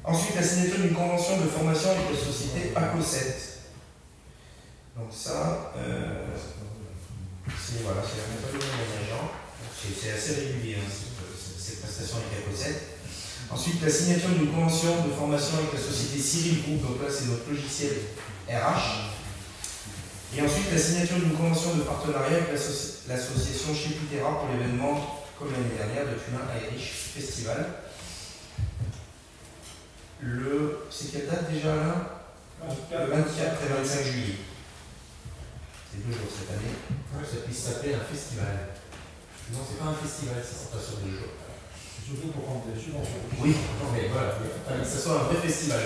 Ensuite, la signature d'une convention de formation avec la société ACO7. Donc ça, c'est voilà, la méthode de l'agent. C'est assez régulier, hein, cette prestation avec ACO7. Ensuite, la signature d'une convention de formation avec la société Cyril Group. Donc là, c'est notre logiciel RH. Et ensuite, la signature d'une convention de partenariat avec l'association Chez Pitera pour l'événement, comme l'année dernière, de Tunin Irish Festival. C'est quelle date déjà là? Le 24 et 25 juillet. C'est 2 jours cette année. Ça puisse s'appeler un festival. Non, c'est pas un festival, ça sera pas sur 2 jours. C'est surtout pour prendre des subventions. Oui, mais voilà, il faut que ça soit un vrai festival.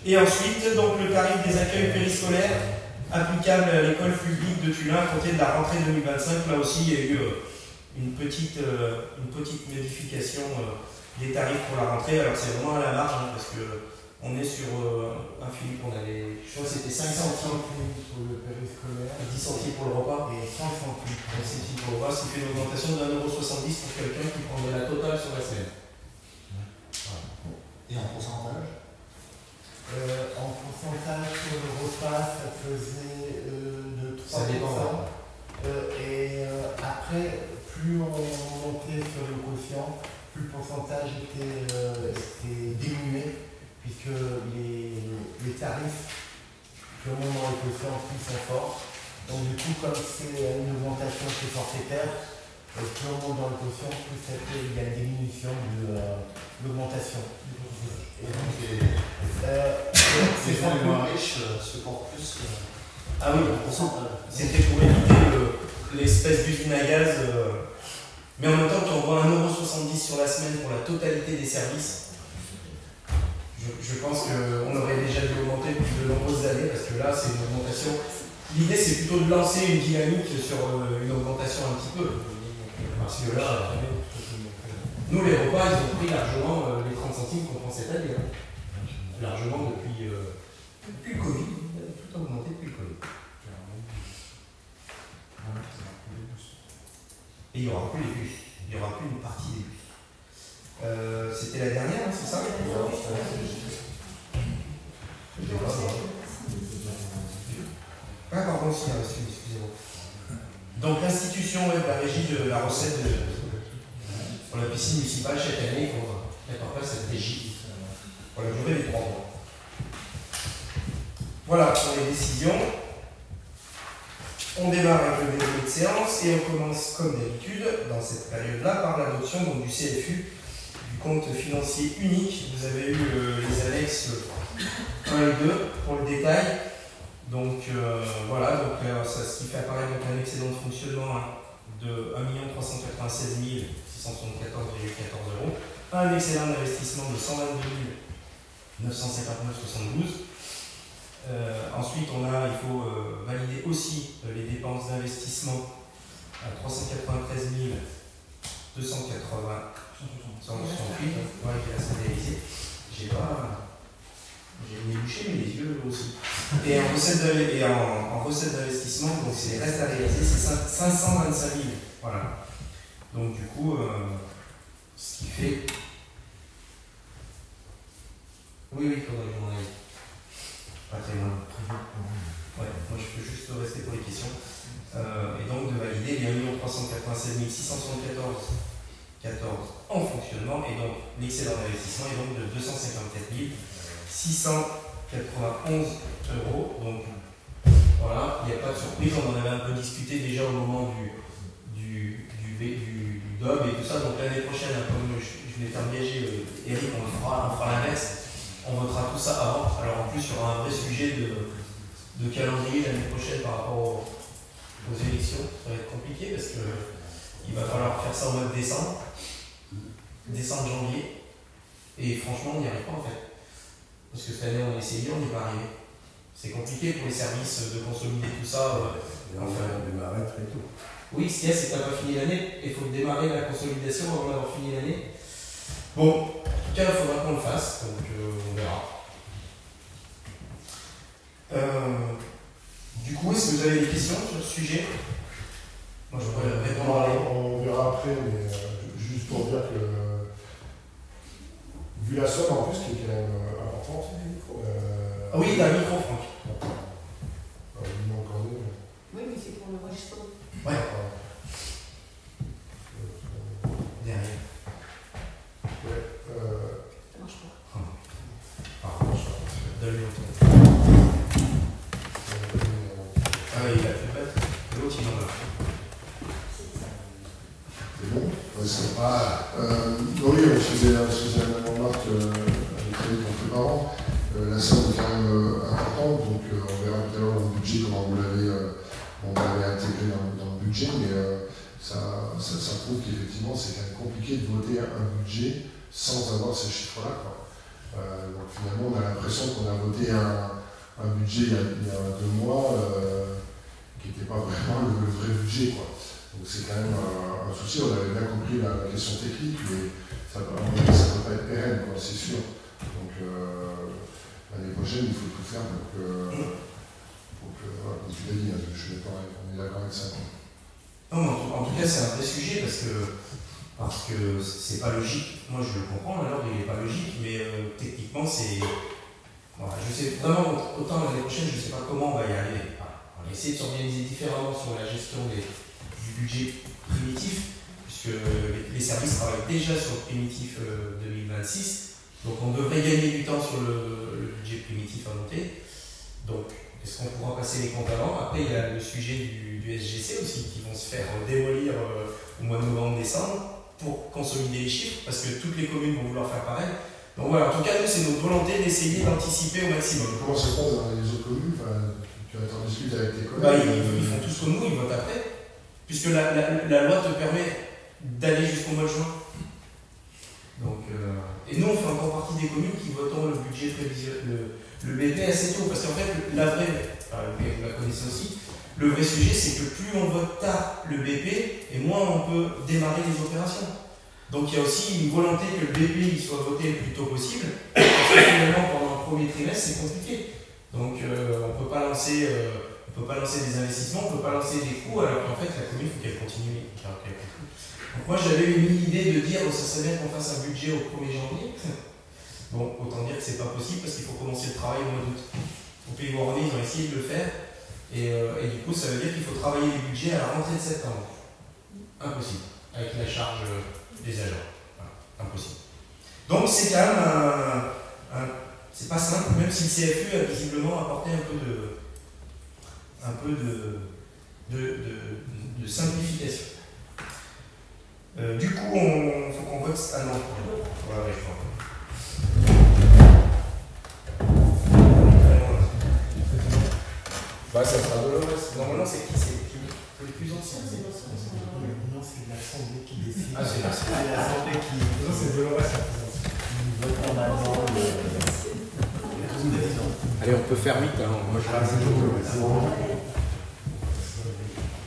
Et ensuite, donc, le tarif des accueils périscolaires applicable à l'école publique de Tunin à compter de la rentrée 2025. Là aussi, il y a eu une petite modification des tarifs pour la rentrée. Alors, c'est vraiment à la marge, hein, parce qu'on est sur un Philippe, on avait, je crois que c'était 5 centimes pour le périscolaire, 10 centimes pour le repas et 30 centimes pour le repas, ce qui fait une augmentation de 1,70 € pour quelqu'un qui prendrait la totale sur la semaine. Et en pourcentage? En pourcentage sur le repas, ça faisait de 3%. Ça dépend. Et après, plus on montait sur le quotient, plus le pourcentage était diminué, puisque les tarifs, plus on monte dans le quotient, plus ils sont forts. Donc du coup, comme c'est une augmentation qui est forfaitaire, plus on monte dans le quotient, plus il y a une diminution de l'augmentation du pourcentage. Et donc les gens les moins riches se portent plus. Ah oui, c'était pour éviter l'espèce d'usine à gaz. Mais en même temps, quand on voit 1,70 € sur la semaine pour la totalité des services, je pense qu'on aurait déjà dû augmenter depuis de nombreuses années, parce que là, c'est une augmentation. L'idée, c'est plutôt de lancer une dynamique sur une augmentation un petit peu. Parce que là, nous, les repas, ils ont pris largement les 30 centimes qu'on prend cette année. Hein. Largement depuis le Covid. Tout a augmenté depuis le Covid. Et il n'y aura plus les bus. Il n'y aura plus une partie des bus. C'était la dernière, hein, c'est ça? Ah, pardon, si, excusez-moi. Donc, l'institution de la régie de la recette pour la piscine municipale, chaque année, il faut mettre en place cette régie pour la durée des 3 mois. Voilà pour les décisions. On démarre avec le déroulé de séance et on commence comme d'habitude dans cette période-là par l'adoption du CFU, du compte financier unique. Vous avez eu les annexes 1 et 2 pour le détail. Donc voilà, ce qui fait apparaître un excédent de fonctionnement de 1 396 674,14 €, un excédent d'investissement de 122 959,72 €. Ensuite, il faut valider aussi les dépenses d'investissement à 393 280 168. Voilà, qui reste à réaliser. J'ai les bouchées, mais les yeux aussi. Et en recette d'investissement, donc c'est les restes à réaliser, c'est 525 000. Voilà. Donc du coup, ce qui fait. Oui, il faudrait que je m'en aille. Pas très loin. Ouais, moi je peux juste rester pour les questions. Et donc de valider les 1 396 674,14 € en fonctionnement, et donc l'excédent d'investissement est donc de 254 691 €. Donc voilà, il n'y a pas de surprise, on en avait un peu discuté déjà au moment du DOB et tout ça. Donc l'année prochaine, comme je m'étais engagé, Eric, on fera l'inverse. On votera tout ça avant. Alors en plus, il y aura un vrai sujet de calendrier l'année prochaine par rapport aux élections. Ça va être compliqué parce qu'il va falloir faire ça au mois de décembre, janvier. Et franchement, on n'y arrive pas en fait. Parce que cette année, on a essayé, on n'y est pas arrivé. C'est compliqué pour les services de consolider tout ça. On va démarrer très tôt. Oui, ce qu'il y a, c'est que tu n'as pas fini l'année. Il faut démarrer la consolidation avant d'avoir fini l'année. Bon, en tout cas, il faudra qu'on le fasse, donc on verra. Du coup, est-ce que vous avez des questions sur ce sujet? Moi, je pourrais répondre à On verra après, mais juste pour dire que vu la somme en plus qui est quand même importante. Ah oui, t'as un micro, Franck. Il manque encore deux. Oui, mais c'est pour l'enregistrement. Ouais. Derrière. Ouais. Ça marche pas. Donne-lui autant. Ah, il a fait battre. L'autre, il en a. C'est bon? Ouais, c'est bon. Voilà. Oui, on faisait un remarque avec mon préparant. La somme est quand même importante, donc on verra tout à l'heure dans le budget comment on l'avait intégré dans le budget, mais ça prouve qu'effectivement c'est quand même compliqué de voter un budget sans avoir ces chiffres-là. Donc finalement on a l'impression qu'on a voté un budget il y a 2 mois qui n'était pas vraiment le vrai budget, quoi. Donc c'est quand même un souci. On avait bien compris la question technique, mais ça ne peut pas être pérenne, quoi, c'est sûr. Donc l'année prochaine, il faut tout faire pour que voilà, comme tu l'as dit, je suis d'accord, on est d'accord avec ça. Non, en tout cas, c'est un vrai sujet parce que c'est pas logique. Moi, je le comprends, alors il n'est pas logique, mais techniquement, c'est. Voilà, je sais vraiment, autant l'année prochaine, je ne sais pas comment on va y arriver. Voilà, on va essayer de s'organiser différemment sur la gestion du budget primitif, puisque les services travaillent déjà sur le primitif 2026. Donc on devrait gagner du temps sur le budget primitif à monter. Donc est-ce qu'on pourra passer les comptes avant? Après il y a le sujet du SGC aussi qui vont se faire démolir au mois de novembre-décembre pour consolider les chiffres parce que toutes les communes vont vouloir faire pareil. Donc voilà, en tout cas nous c'est notre volonté d'essayer d'anticiper au maximum. Comment ça se passe dans les autres communes? Tu en discutes avec tes collègues? Ils font tous comme nous, ils votent après. Puisque la loi te permet d'aller jusqu'au mois de juin. Donc, et nous, on fait encore partie des communes qui votons le budget prévisionnel, le BP assez tôt. Parce qu'en fait, vous la connaissez aussi, le vrai sujet, c'est que plus on vote tard le BP, et moins on peut démarrer les opérations. Donc il y a aussi une volonté que le BP il soit voté le plus tôt possible, parce que finalement, pendant le premier trimestre, c'est compliqué. Donc on ne peut pas lancer des investissements, on ne peut pas lancer des coûts, alors qu'en fait, la commune, il faut qu'elle continue. Donc moi j'avais eu l'idée de dire ça serait bien qu'on fasse un budget au 1er janvier. Bon, autant dire que c'est pas possible parce qu'il faut commencer le travail au mois d'août. Au Pays Voironnais, ils ont essayé de le faire et du coup ça veut dire qu'il faut travailler les budgets à la rentrée de septembre. Impossible, avec la charge des agents. Voilà, impossible. Donc c'est quand même c'est pas simple, même si le CFU a visiblement apporté un peu de simplification. Du coup, il faut qu'on vote. Ah non, ouais, je crois. Bah, ça sera Dolores. Normalement, c'est qui? C'est le plus ancien. Non, c'est l'Assemblée qui décide. Ah, c'est l'Assemblée. C'est l'Assemblée qui. Non, c'est Dolores. Allez, on peut faire vite. Hein. Moi, je reste.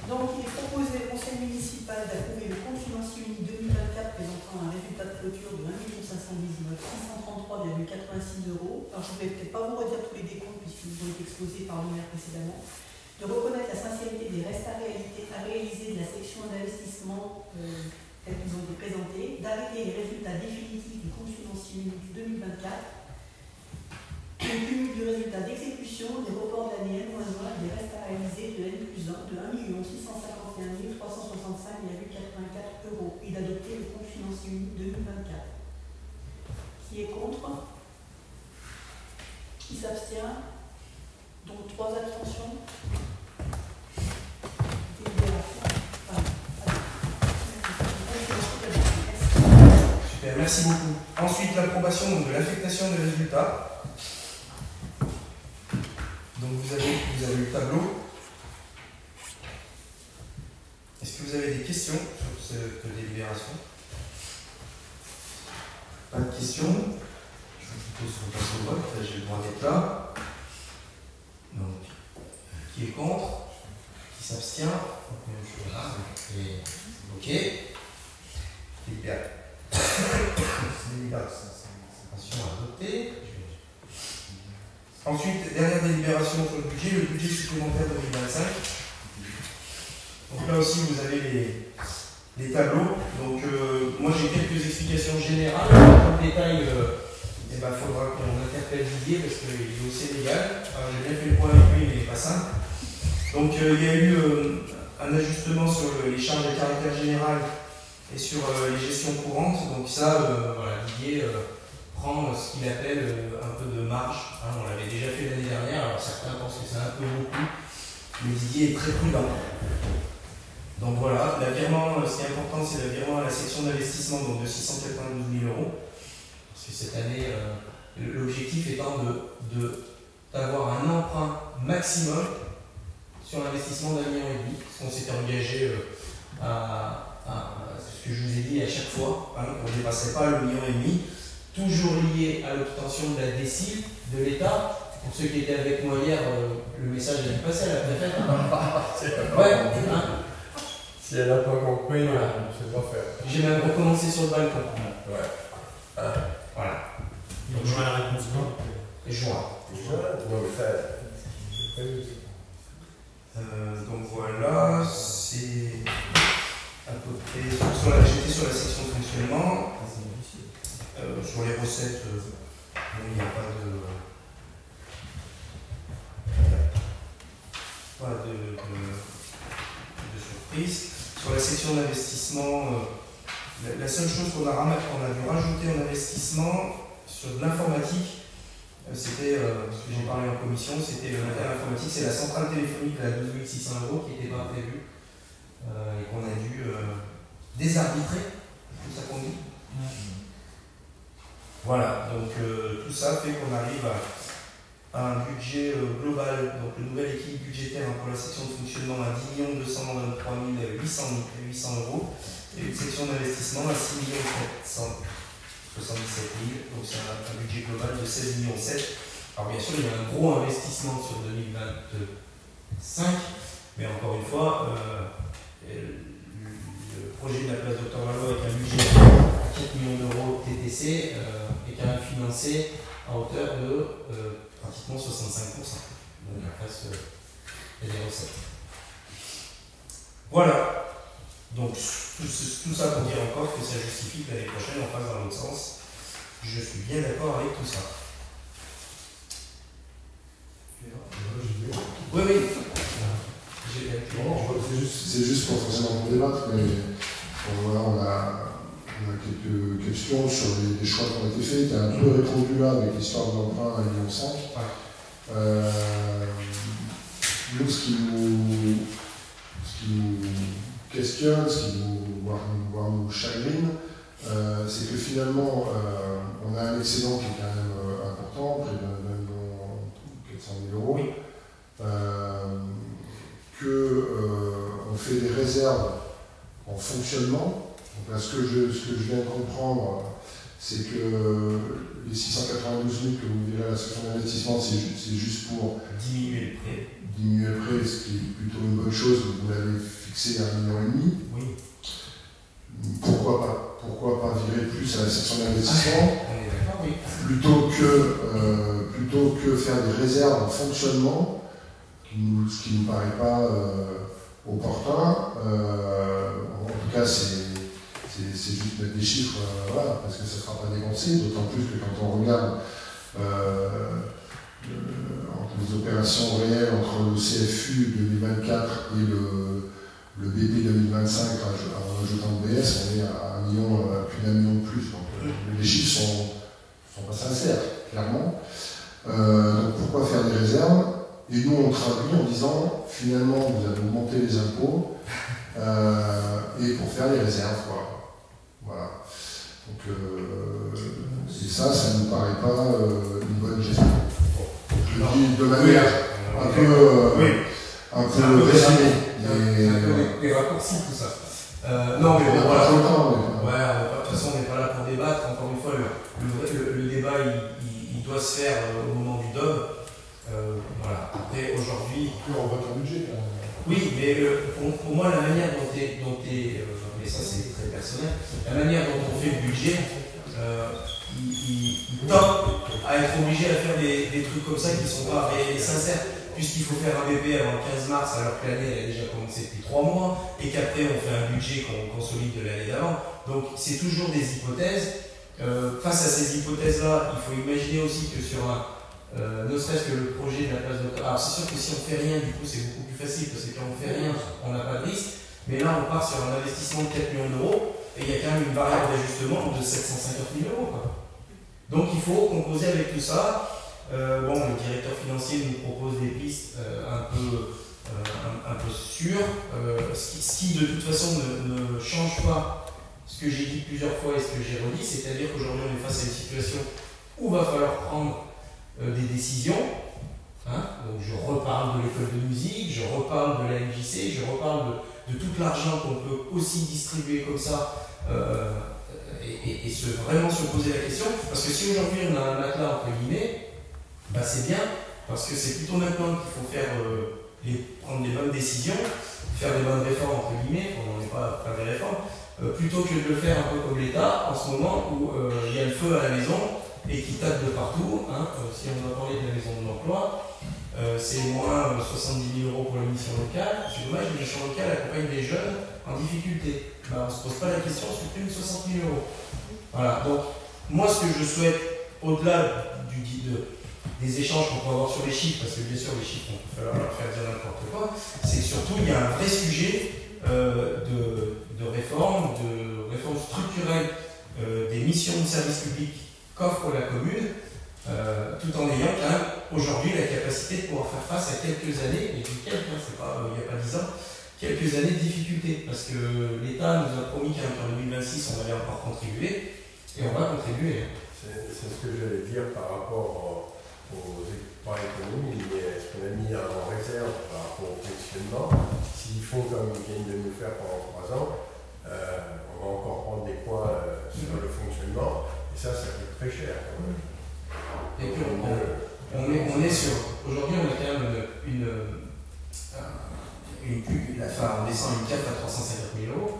Donc, il est proposé au Conseil municipal d'approuver le compte financier unique 2024 présentant un résultat de clôture de 1 519 633,86 €. Alors, je ne vais peut-être pas vous redire tous les décomptes puisqu'ils ont été exposés par le maire précédemment. De reconnaître la sincérité des restes à réaliser de la section d'investissement tels qu'ils ont été présentés, d'arrêter les résultats définitifs du compte financier unique 2024. Le cumul du résultat d'exécution des reports de l'année N-1 et des restes à réaliser de N+1 de 1 651 365,84 € et d'adopter le compte financier unique 2024. Qui est contre? Qui s'abstient? Donc 3 abstentions. Délibération. Super, merci beaucoup. Ensuite, l'approbation de l'affectation des résultats. Donc vous avez le tableau. Est-ce que vous avez des questions sur cette délibération? Pas de questions. Je vous propose qu'on passe au vote. J'ai le droit d'être là. Donc, qui est contre? Qui s'abstient? Ok. Délibération adoptée. Ensuite, dernière délibération sur le budget supplémentaire 2025. Donc là aussi, vous avez les tableaux. Donc moi, j'ai quelques explications générales. Dans le détail, Et ben, faudra qu'on interpelle Didier parce qu'il est au Sénégal. Enfin, j'ai bien fait le point avec lui, mais il n'est pas simple. Donc il y a eu un ajustement sur les charges à caractère général et sur les gestions courantes. Donc ça, voilà, Didier prend ce qu'il appelle un peu de marge. Hein, on l'avait déjà fait l'année dernière, alors certains pensent que c'est un peu beaucoup, mais Didier est très prudent. Donc voilà, l'avirement, ce qui est important, c'est l'avirement à la section d'investissement donc de 692 000 €. Parce que cette année, l'objectif étant d'avoir un emprunt maximum sur l'investissement d'1,5 million. Parce qu'on s'était engagé ce que je vous ai dit à chaque fois, hein, on ne dépasserait pas le 1,5 million, toujours lié à l'obtention de la DSIL de l'État. Pour ceux qui étaient avec moi hier, le message a dû passer à la préfète. Ouais, hein. Si elle n'a pas compris, voilà. je ne sais pas faire. J'ai même recommencé sur le balcon. Ouais. Voilà. Donc, je vois la réponse quand Juin. Non, mais ça. Donc voilà, c'est à peu près. J'étais sur la section de fonctionnement. Sur les recettes, il n'y a pas de surprise. Sur la section d'investissement, la seule chose qu'on a dû rajouter en investissement sur de l'informatique, c'était, parce que j'ai parlé en commission, c'était le matériel informatique, c'est la centrale téléphonique à 12 600 € qui n'était pas prévue et qu'on a dû désarbitrer, c'est ça qu'on dit. Voilà, donc tout ça fait qu'on arrive à un budget global, donc le nouvel équilibre budgétaire pour la section de fonctionnement à 10 223 800 € et une section d'investissement à 6 777 000, donc c'est un budget global de 16 millions 7. Alors bien sûr, il y a un gros investissement sur 2025, mais encore une fois, le projet de la place Dr Valois avec un budget à 4 millions € TTC est quand même financé à hauteur de pratiquement 65%. Donc après, il y a des recettes. Voilà. Donc tout ça pour dire encore que ça justifie que l'année prochaine on passe dans l'autre sens. Je suis bien d'accord avec tout ça. Oui, oui. C'est juste pour forcément pour débattre, mais voilà, on a quelques questions sur les choix qui ont été faits. Tu as un peu répondu là avec l'histoire de l'emprunt à 1,5 million. Nous, ce qui nous questionne, ce qui voire nous chagrine, c'est que finalement, on a un excédent qui est quand même important, près de 400 000 €, qu'on fait des réserves en fonctionnement. Donc là, ce que je viens de comprendre, c'est que les 692 000 que vous verrez à la section d'investissement, c'est juste pour diminuer le prêt. Diminuer le prêt, ce qui est plutôt une bonne chose, vous l'avez fixé à 1,5 million. Oui. Pourquoi pas? Pourquoi pas virer plus à la section d'investissement? On est d'accord, oui. Plutôt que faire des réserves en fonctionnement, ce qui ne nous paraît pas opportun. En tout cas, c'est juste mettre des chiffres, voilà, parce que ça ne sera pas dépensé, d'autant plus que quand on regarde entre les opérations réelles entre le CFU 2024 et le BP 2025 en ajoutant le BS, on est à plus d'1 million de plus. Donc les chiffres sont pas sincères, clairement. Donc pourquoi faire des réserves? Et nous on traduit en disant finalement vous avez augmenté les impôts et pour faire les réserves, quoi. Voilà. Donc et ça ne nous paraît pas une bonne gestion. Je le dis de manière un peu résumée. C'est un peu des raccourcis tout ça. Non, mais bon, voilà. De toute façon, on n'est pas là pour débattre. Encore une fois, le débat, il doit se faire au moment du DOM. Voilà. Après, aujourd'hui. On vote un budget. Oui, mais pour moi, la manière dont mais ça c'est très personnel, la manière dont on fait le budget, il tend à être obligé à faire des trucs comme ça qui ne sont pas réels et sincères, puisqu'il faut faire un BP avant le 15 mars alors que l'année a déjà commencé depuis 3 mois, et qu'après on fait un budget qu'on consolide de l'année d'avant. Donc c'est toujours des hypothèses, face à ces hypothèses-là, il faut imaginer aussi que sur un, ne serait-ce que le projet de la place de... Alors c'est sûr que si on fait rien, du coup c'est beaucoup plus facile, parce que quand on fait rien, on n'a pas de risque. Mais là, on part sur un investissement de 4 millions d'euros, et il y a quand même une variable d'ajustement de 750 000 euros. Quoi. Donc il faut composer avec tout ça. Bon, le directeur financier nous propose des pistes un peu sûres, ce qui de toute façon ne change pas ce que j'ai dit plusieurs fois et ce que j'ai redit, c'est-à-dire qu'aujourd'hui on est face à une situation où il va falloir prendre des décisions. Hein, donc je reparle de l'école de musique, je reparle de la MJC, je reparle de tout l'argent qu'on peut aussi distribuer comme ça et vraiment se poser la question. Parce que si aujourd'hui on a un matelas entre guillemets, bah c'est bien, parce que c'est plutôt maintenant qu'il faut prendre des bonnes décisions, faire des bonnes réformes entre guillemets, on n'en est pas à faire des réformes, plutôt que de le faire un peu comme l'État en ce moment où il y a le feu à la maison et qui tape de partout. Hein, si on doit parler de la maison de l'emploi, c'est moins 70 000 euros pour la mission locale. C'est dommage, la mission locale accompagne des jeunes en difficulté. Ben, on ne se pose pas la question, on supprime 60 000 euros. Voilà, donc moi ce que je souhaite, au-delà des échanges qu'on peut avoir sur les chiffres, parce que bien sûr les chiffres on peut leur faire dire n'importe quoi, c'est que surtout il y a un vrai sujet de réforme structurelle des missions de service public qu'offre la commune, tout en ayant quand même aujourd'hui la capacité de pouvoir faire face à quelques années, et du quelques, hein, c'est pas, il n'y a pas 10 ans, quelques années de difficultés, parce que l'État nous a promis qu'en 2026 on allait encore contribuer, et on va contribuer. C'est ce que j'allais dire par rapport aux équipements économiques, est-ce qu'on a mis en réserve par rapport au fonctionnement. S'ils font comme ils viennent de nous faire pendant 3 ans, on va encore prendre des points sur le fonctionnement, et ça coûte très cher quand même. Et puis on est sur. Aujourd'hui, on a quand même on descend une cap à 350 000 euros.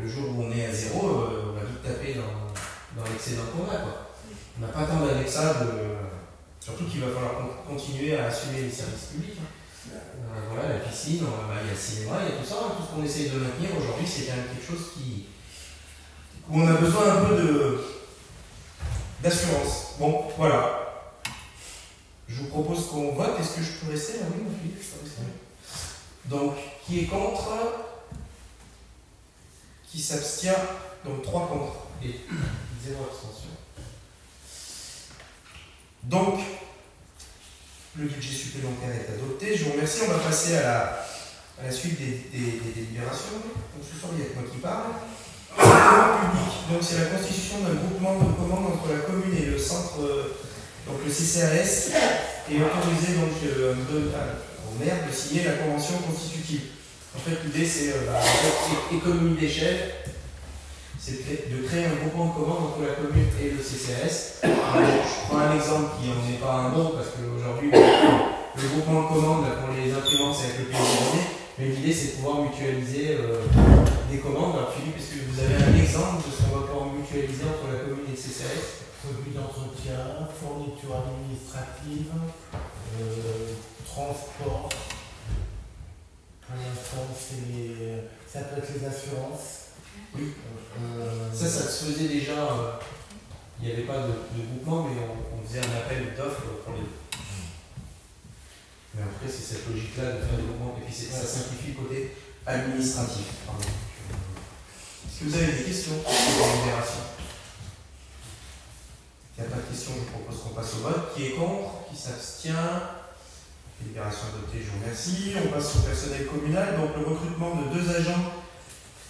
Le jour où on est à zéro, on va vite taper dans l'excédent qu'on a. Quoi. On n'a pas tant d'années que ça, surtout qu'il va falloir continuer à assumer les services publics. Hein. Voilà, la piscine, il y a le cinéma, il y a tout ça. Tout ce qu'on essaye de maintenir aujourd'hui, c'est quand même quelque chose où on a besoin un peu d'assurance. Bon, voilà. Je vous propose qu'on vote. Est-ce que je peux rester là? Oui, mon Philippe, je peux rester. Donc, qui est contre? Qui s'abstient? Donc, 3 contre et 0 abstention. Donc, le budget supplémentaire est adopté. Je vous remercie. On va passer à la suite des délibérations. Donc, ce soir, il y a que moi qui parle. Public. Donc, c'est la constitution d'un groupement de commandes entre la commune et le centre, donc le CCAS, et autoriser donc au maire de signer la convention constitutive. En fait, l'idée, c'est économie d'échelle, c'est de créer un groupement de commandes entre la commune et le CCAS. Je prends un exemple qui n'en est pas un bon, parce qu'aujourd'hui, le groupement de commandes pour les imprimantes, c'est avec le pays, mais l'idée, c'est de pouvoir mutualiser des commandes. Alors, Philippe, est-ce que vous avez un exemple de ce qu'on va pouvoir mutualiser entre la commune et le CCAS? Produits d'entretien, fourniture administrative, transport. Pour l'instant, ça peut être les assurances. Oui. Ça se faisait déjà. Il n'y avait pas de groupement, mais on faisait un appel d'offres pour les deux. Mais après, c'est cette logique-là de faire des groupements, et puis ça simplifie le côté administratif. Est-ce que vous avez des questions sur la libération? Il n'y a pas de questions, je propose qu'on passe au vote. Qui est contre? Qui s'abstient? Libération adoptée, je vous remercie. On passe au personnel communal. Donc le recrutement de 2 agents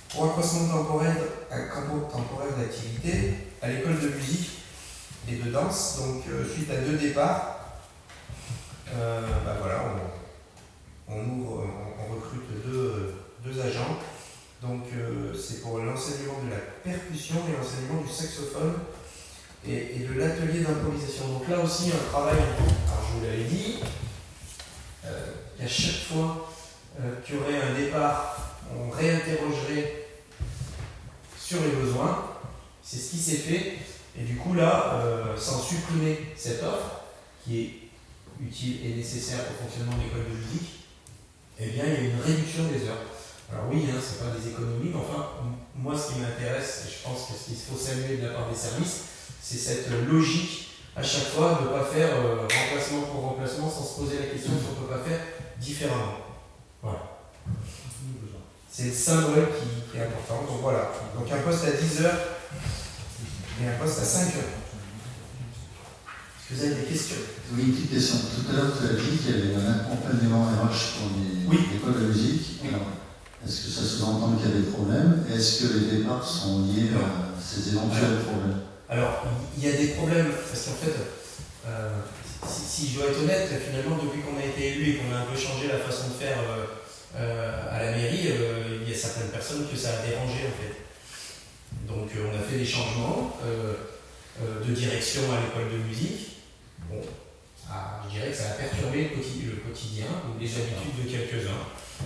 pour accroissement temporaire d'activité à l'école de musique et de danse. Donc suite à 2 départs, voilà, on recrute 2 agents. Donc c'est pour l'enseignement de la percussion et l'enseignement du saxophone et de l'atelier d'improvisation. Donc là aussi un travail, alors je vous l'avais dit, qu'à chaque fois qu'il y aurait un départ, on réinterrogerait sur les besoins. C'est ce qui s'est fait. Et du coup là, sans supprimer cette offre, qui est utile et nécessaire au fonctionnement de l'école de musique, eh bien il y a une réduction des heures. Alors oui, hein, c'est pas des économies, mais enfin, moi ce qui m'intéresse, et je pense que ce qu'il faut saluer de la part des services, c'est cette logique à chaque fois de ne pas faire remplacement pour remplacement sans se poser la question si on ne peut pas faire différemment. Voilà. C'est le symbole qui est important. Donc voilà. Donc un poste à 10 heures et un poste à 5 heures. Est-ce que vous avez des questions? Oui, une petite question. Tout à l'heure, tu as dit qu'il y avait un accompagnement RH pour les écoles de musique. Oui. Alors, est-ce que ça sous-entend qu'il y a des problèmes? Est-ce que les départs sont liés à ces éventuels problèmes? Alors, il y a des problèmes, parce qu'en fait, si je dois être honnête, finalement, depuis qu'on a été élu et qu'on a un peu changé la façon de faire à la mairie, il y a certaines personnes que ça a dérangé, en fait. Donc, on a fait des changements de direction à l'école de musique. Bon, je dirais que ça a perturbé le quotidien ou les habitudes de quelques-uns.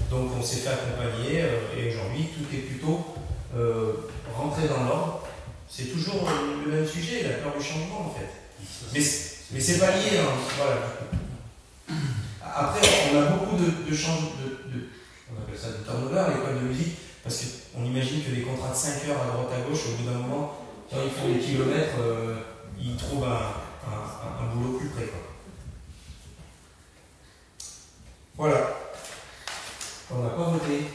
Donc, on s'est fait accompagner et aujourd'hui, tout est plutôt rentré dans l'ordre. C'est toujours le même sujet, la peur du changement en fait. Mais c'est pas lié, hein. Voilà. Après, on a beaucoup de changements, on appelle ça de turnover à l'école de musique, parce qu'on imagine que les contrats de 5 heures à droite à gauche, au bout d'un moment, quand ils font des kilomètres, ils trouvent un boulot plus près, quoi. Voilà. On n'a pas voté.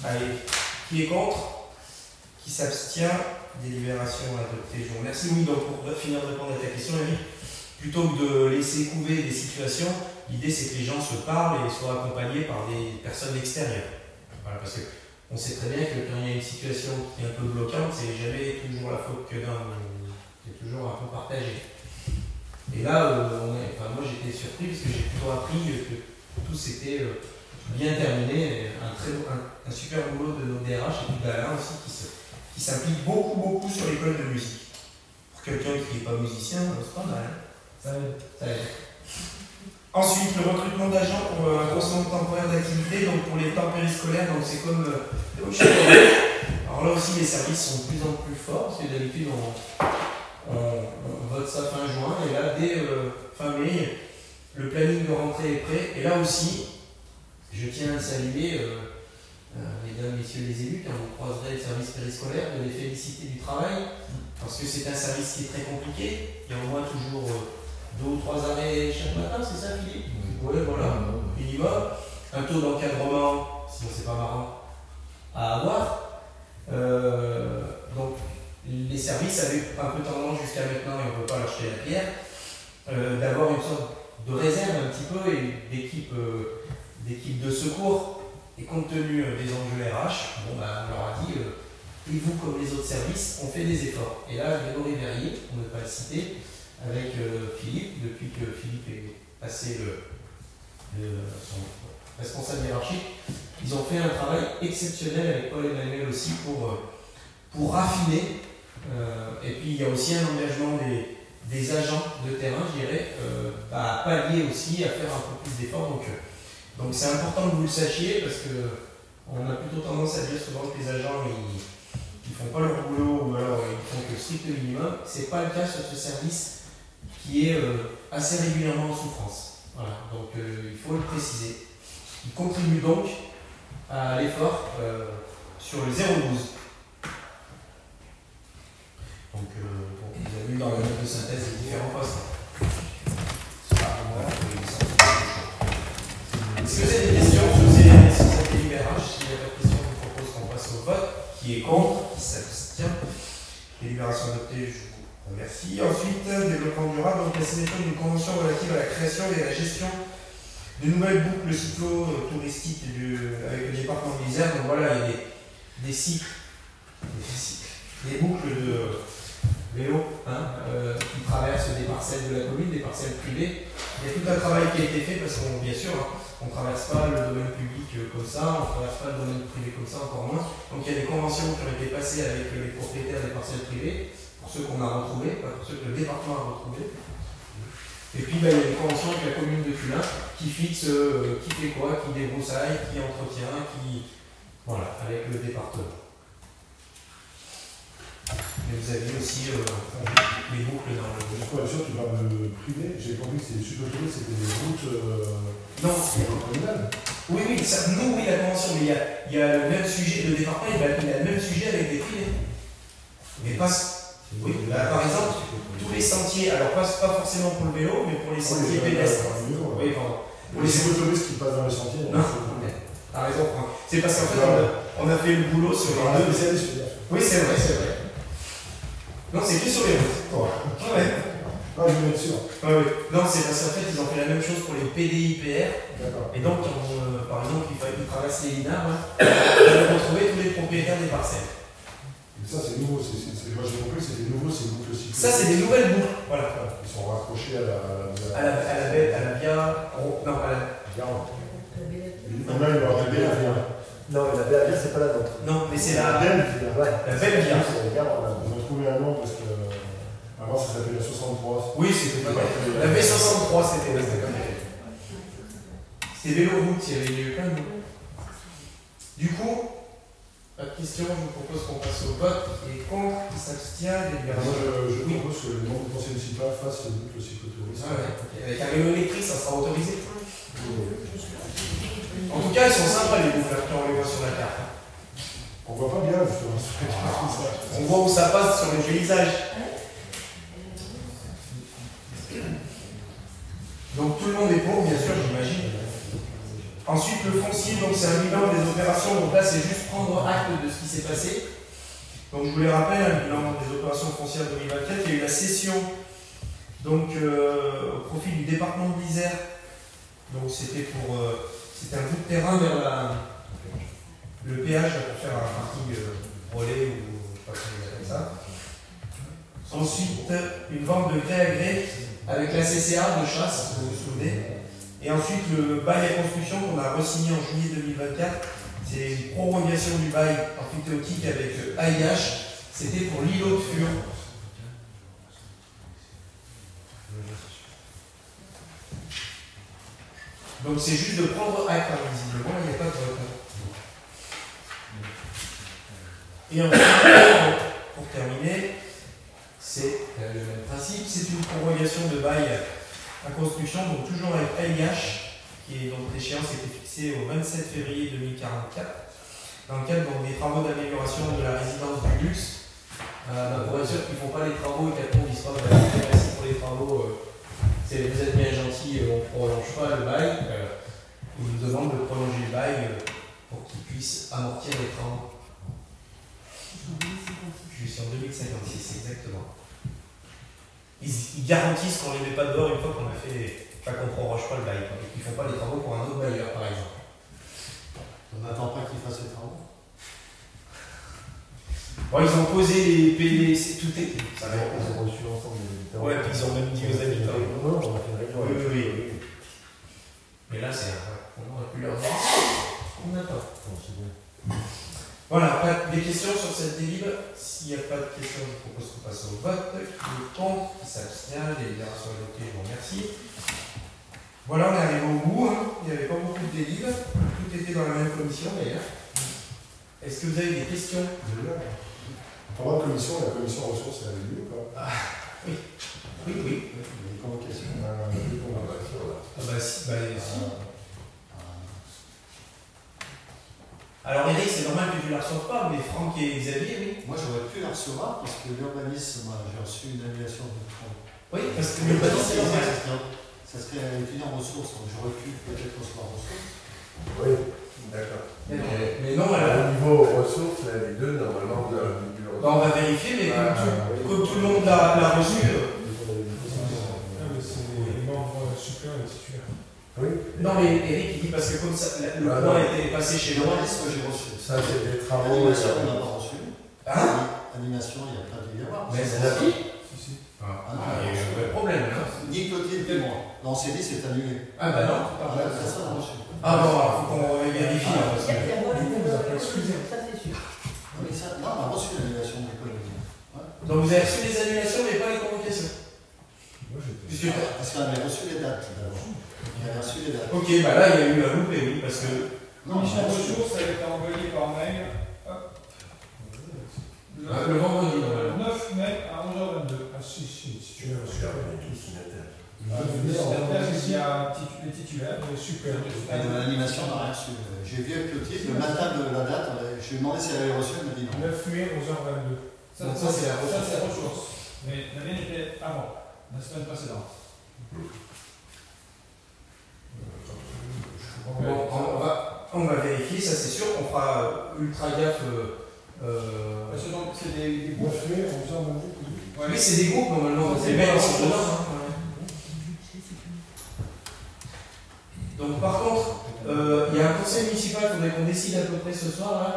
Allez, qui est contre? Qui s'abstient? Délibération adoptée. Je vous remercie. Oui, donc pour finir de répondre à ta question, Eric, plutôt que de laisser couver des situations, l'idée c'est que les gens se parlent et soient accompagnés par des personnes extérieures. Voilà, parce qu'on sait très bien que quand il y a une situation qui est un peu bloquante, c'est jamais toujours la faute que d'un, c'est toujours un peu partagé. Et là, moi j'étais surpris parce que j'ai plutôt appris que tout s'était bien terminé. Un super boulot de nos DRH et puis d'Alain aussi qui s'implique beaucoup sur l'école de musique. Pour quelqu'un qui n'est pas musicien, c'est pas mal. Ça aide. Ensuite, le recrutement d'agents pour un grossement temporaire d'activité, donc pour les temps périscolaires, donc c'est comme chez nous. Alors là aussi, les services sont de plus en plus forts, parce que d'habitude, on vote ça fin juin, et là, dès fin mai, le planning de rentrée est prêt. Et là aussi, je tiens à saluer mesdames, messieurs les élus, quand vous croiserez le service périscolaire, de les féliciter du travail, parce que c'est un service qui est très compliqué. Il y a au moins toujours 2 ou 3 arrêts chaque matin, c'est ça, Philippe? Oui, voilà, minimum. Un taux d'encadrement, sinon c'est pas marrant, à avoir. Donc, les services avaient un peu tendance jusqu'à maintenant, et on ne peut pas leur jeter la pierre, d'avoir une sorte de réserve un petit peu et d'équipe de secours. Et compte tenu des enjeux RH, on leur a dit, et vous comme les autres services, on fait des efforts. Et là, Grégory Verrier, on ne peut pas le citer, avec Philippe, depuis que Philippe est passé son responsable hiérarchique, ils ont fait un travail exceptionnel avec Paul Emmanuel aussi pour raffiner. Et puis il y a aussi un engagement des agents de terrain, je dirais, à pallier aussi, à faire un peu plus d'efforts. Donc c'est important que vous le sachiez parce qu'on a plutôt tendance à dire souvent que les agents ils font pas leur boulot ou alors ils font que le strict minimum. C'est pas le cas sur ce service qui est assez régulièrement en souffrance. Voilà, donc il faut le préciser. Il contribue donc à l'effort sur le 012. Donc vous avez vu dans la note de synthèse les différents postes. Est-ce que vous avez des questions sur cette délibération? S'il n'y a pas de questions, je vous propose qu'on passe au vote. Qui est contre? Qui s'abstient? Délibération adoptée, je vous remercie. Ensuite, développement durable, donc la signature d'une convention relative à la création et à la gestion de nouvelles boucles cyclo-touristiques avec le département de l'Isère. Donc voilà, il y a des cycles, des boucles de vélo qui traversent des parcelles de la commune, des parcelles privées. Il y a tout un travail qui a été fait parce qu'on, bien sûr, on ne traverse pas le domaine public comme ça, on ne traverse pas le domaine privé comme ça, encore moins. Donc il y a des conventions qui ont été passées avec les propriétaires des parcelles privées, pour ceux qu'on a retrouvés, pas pour ceux que le département a retrouvés. Et puis il y a des conventions avec la commune de Cullin qui fixe qui fait quoi, qui débroussaille, qui entretient, voilà, avec le département. Mais vous avez aussi les boucles dans le... Pourquoi sûr tu parles de privé? J'ai compris que c'était des cyclotouristes, c'était des routes non, communales. Oui, oui, nous, oui, la convention, mais il y a le même sujet, le département, il a le même sujet avec des privés. Mais pas. Oui, bah, par exemple, tous les sentiers, alors pas forcément pour le vélo, mais pour les sentiers pédestres. Oui, pardon. Pour les cyclotouristes qui passent dans les sentiers. Non, t'as raison, Franck. C'est parce qu'en fait, on a fait le boulot sur les deux. Oui, c'est vrai, c'est vrai. Non, c'est que sur les routes. Ouais. Ah, je vais être sûr. Oui. Non, c'est parce qu'en fait, ils ont fait la même chose pour les PDIPR. D'accord. Et donc, par exemple, il fallait traverser les Linards, ils allaient retrouver tous les propriétaires des parcelles. Mais ça, c'est nouveau. Moi, j'ai compris que c'était nouveau, c'est une boucle cycliste. Ça, c'est des nouvelles boucles. Voilà. Ils sont raccrochés à la via. Non, à la. Maintenant, il va y avoir la Non, mais la belle via, c'est pas la nôtre. Non, mais c'est la. belle via, ouais. La belle via. Ils ont trouvé un nom parce que. Avant, ça s'appelait la 63. Oui, c'était pas mal. La V63, c'était comme ça. C'était Véloroute, il y avait eu plein de noms. Du coup, pas de question, je vous propose qu'on passe au vote. Et contre, qui s'abstient, délibération. Moi, je propose que le monde du conseil municipal fasse le cyclotourisme. Ah ouais, ok. Avec un vélo électrique, ça sera autorisé. En tout cas, ils sont sympas les bouffes, quand on les voit sur la carte. On voit pas bien, justement. On voit où ça passe sur les paysages. Donc tout le monde est pour, bien sûr, j'imagine. Ensuite, le foncier, donc c'est un bilan des opérations. Donc là, c'est juste prendre acte de ce qui s'est passé. Donc je vous les rappelle, un bilan des opérations foncières 2024. Il y a eu la cession donc, au profit du département de l'Isère. Donc c'était pour c'était un bout de terrain vers le péage pour faire un parking relais ou je sais pas comment on appelle ça. Ensuite, une vente de gré à gré avec la CCA de chasse, vous vous souvenez. Et ensuite, le bail à construction qu'on a re-signé en juillet 2024, c'est une prolongation du bail emphytéotique avec AIH. C'était pour l'îlot de Fur. Donc c'est juste de prendre acte, visiblement, il n'y a pas de vote. Et ensuite, pour terminer, c'est le même principe, c'est une prolongation de bail à construction, donc toujours avec AIH, qui est donc l'échéance était fixée au 27 février 2044, dans le cadre donc, des travaux d'amélioration de la résidence du luxe. Pour être sûr qu'ils ne font pas les travaux et qu'après on dise pas merci pour les travaux, vous êtes bien gentils, on ne prolonge pas le bail. Ils nous demandent de prolonger le bail pour qu'ils puissent amortir les travaux. Jusqu'en 2056, exactement. Ils garantissent qu'on ne les met pas dehors une fois qu'on a fait, qu'on ne proroge pas le bail, et qu'ils ne font pas les travaux pour un autre bailleur, par exemple. On n'attend pas qu'ils fassent les travaux. Bon, ils ont posé les PD, tout est. Ça va Ils ont reçu l'ensemble des habitants. Ouais, puis ils ont même dit aux habitants. Non, on a fait une réunion. Oui. Mais là, c'est on a pu leur dire. On n'a pas. Non, c'est bon. Voilà, des questions sur cette délib. S'il n'y a pas de questions, je propose qu'on passe au vote. Qui est contre, qui s'abstient, délibération adoptée, je vous remercie. Voilà, on est arrivé au bout. Il n'y avait pas beaucoup de délib. Tout était dans la même commission d'ailleurs. Est-ce que vous avez des questions? Pendant la commission ressources, elle a eu lieu ou pas? Oui. Les convocations. Alors Eric, c'est normal que tu ne la reçoives pas, mais Franck et Xavier, oui. Moi, j'aurais pu la recevoir parce que l'urbanisme, j'ai reçu une annulation de travaux. Oui, parce que l'urbanisme, c'est normal. Ça serait étudiant en ressources, donc j'aurais pu peut-être recevoir ressources. Oui, d'accord. Mais non, alors. Au niveau ressources, les deux, normalement, on a vu. On va vérifier, mais comme tout le monde l'a reçu. C'est les membres suppléants et titulaires. Oui. Non, mais Eric, il dit parce que comme ça, le point était passé chez nous. L'urbanisme, j'ai reçu. Ça, c'est des travaux. Animation, on n'a pas reçu. Hein? Animation, il y a pas dû y avoir. Mais c'est la vie. Si. Il y a eu un vrai problème, là. Ni Clotilde ni moi. Non, on s'est dit c'est annulé. Ah bah non. Personne n'a reçu. Ah bon, il faut qu'on vérifie. Là, parce que... Il y a moi, ça c'est sûr. Oui, ça, non, on a reçu l'annulation de l'école. Donc vous avez reçu les annulations, mais pas les convocations. Moi, j'étais. Puisque... Parce qu'on avait reçu les dates d'abord. On avait reçu les dates. Ok, bah là il y a eu un loupé, oui, parce que. Non, Mission ressources a été envoyée par mail Le vendredi, normalement. 9 mai à 11h22. Ah, si, tu l'as reçu. Tous une attaque. Il y a les titulaires. Super. L'animation n'a rien reçu. J'ai vu avec le titre, le matin de la date, je lui ai demandé si elle avait reçu, elle m'a dit non. 9 mai, 11h22. Ça c'est la ressource. Mais la mienne était avant, la semaine précédente. Bon, on va vérifier, ça c'est sûr. On fera ultra gaffe. Parce que donc c'est des groupes. 9 mai, 11h22. Oui, c'est des groupes normalement. C'est bien, c'est dedans. Donc par contre, il y a un conseil municipal, il faudrait qu'on décide à peu près ce soir. Là.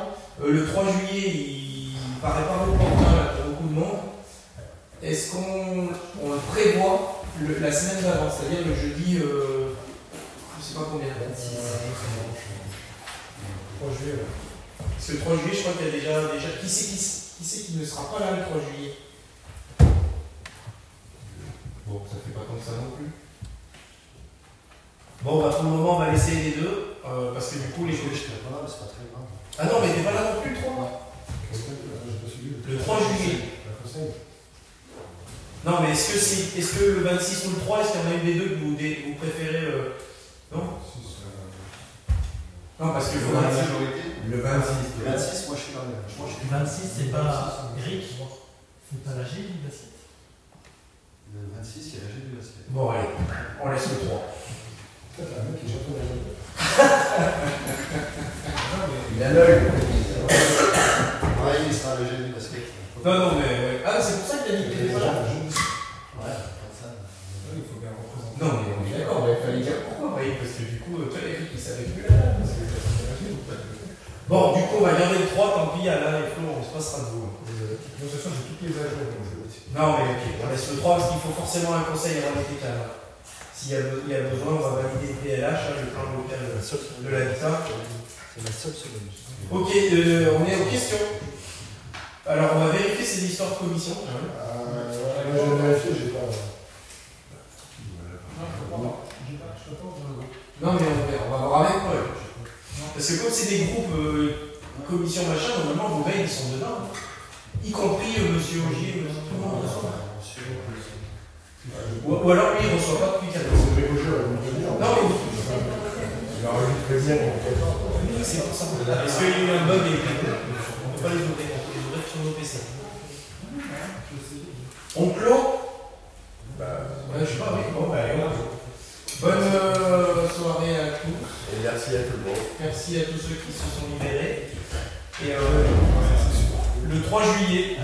Le 3 juillet, il paraît pas opportun là, pour beaucoup de monde. Est-ce qu'on le prévoit la semaine d'avant, c'est-à-dire le jeudi, je sais pas combien. 26. 3 juillet. Parce que le 3 juillet, je crois qu'il y a déjà qui c'est qui ne sera pas là le 3 juillet. Bon, ça fait pas comme ça non plus. Bon, bah, pour le moment, on va laisser les deux, parce que du coup, les Je serai pas là, mais c'est pas très grave. Ah non, mais t'es pas là non plus le 3 Le 3 juillet. Non, mais est-ce que le 26 ou le 3, est-ce qu'il y en a une des deux que vous préférez Non Non, parce que Le 26, Le 26. le 26, moi je suis là. Le 26, c'est pas Eric, c'est pas la G du basket. Le 26, il y a la G du basket. Bon, allez, on laisse le 3. Il a l'œil. Ouais, il sera le G du basket. Non, mais ouais. Ah, c'est pour ça qu'il a dit qu'il était pas là. Ouais, comme ça. Il faut bien représenter. Non, mais on est d'accord, il fallait dire pourquoi, oui, parce que du coup, toi, Eric, il savait plus là. Bon, du coup, on va garder le 3, tant pis, Alain et Flo, on se passera de vous. De toute façon, j'ai toutes les agences. Non, mais ok, on laisse le 3 parce qu'il faut forcément un conseil hermétique là. S'il y a besoin, on va valider le PLH, le plan local de l'habitat. C'est la seule seconde. Ok, on est aux questions. Alors, on va vérifier ces histoires de commission. J'ai vérifié, j'ai pas. Non, mais on va voir avec Paul. Parce que comme c'est des groupes commission machin, normalement vos mails ils sont dedans. Y compris monsieur Augier, tout le monde reçoit. Ou alors lui il ne reçoit pas depuis 4 ans. Non, mais Il a enregistré bien. c'est pour ça. Parce qu'il y a eu un bug avec les groupes. On ne peut pas les ouvrir, on peut les ouvrir sur nos PC. On clôt ouais, je sais pas, oui. Bon, bah, allez, bonne soirée à tous. Et merci à tout le monde. Merci à tous ceux qui se sont libérés. Et le 3 juillet,